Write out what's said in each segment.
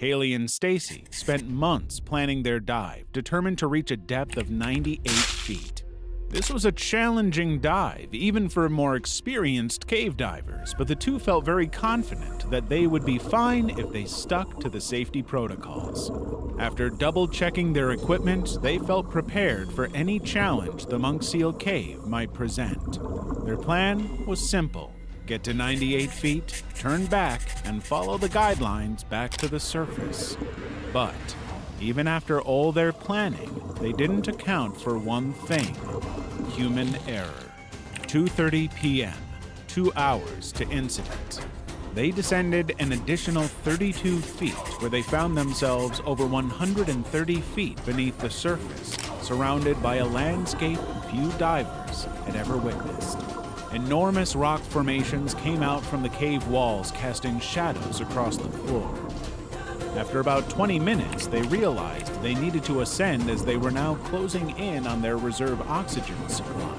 Haley and Stacy spent months planning their dive, determined to reach a depth of 98 feet. This was a challenging dive, even for more experienced cave divers, but the two felt very confident that they would be fine if they stuck to the safety protocols. After double-checking their equipment, they felt prepared for any challenge the Monk Seal Cave might present. Their plan was simple: get to 98 feet, turn back, and follow the guidelines back to the surface. But even after all their planning, they didn't account for one thing: human error. 2:30 p.m., 2 hours to incident. They descended an additional 32 feet, where they found themselves over 130 feet beneath the surface, surrounded by a landscape few divers had ever witnessed. Enormous rock formations came out from the cave walls, casting shadows across the floor. After about 20 minutes, they realized they needed to ascend as they were now closing in on their reserve oxygen supply.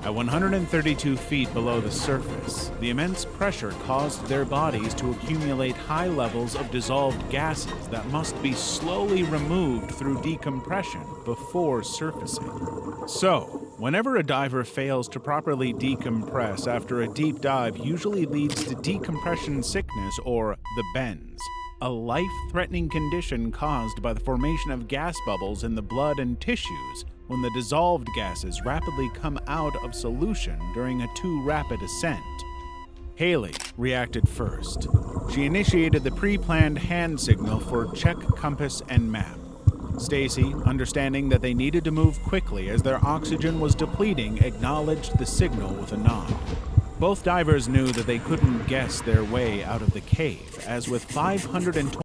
At 132 feet below the surface, the immense pressure caused their bodies to accumulate high levels of dissolved gases that must be slowly removed through decompression before surfacing. So, whenever a diver fails to properly decompress after a deep dive, usually leads to decompression sickness, or the bends, a life-threatening condition caused by the formation of gas bubbles in the blood and tissues when the dissolved gases rapidly come out of solution during a too rapid ascent. Haley reacted first. She initiated the pre-planned hand signal for check compass and map. Stacy, understanding that they needed to move quickly as their oxygen was depleting, acknowledged the signal with a nod. Both divers knew that they couldn't guess their way out of the cave, as with 520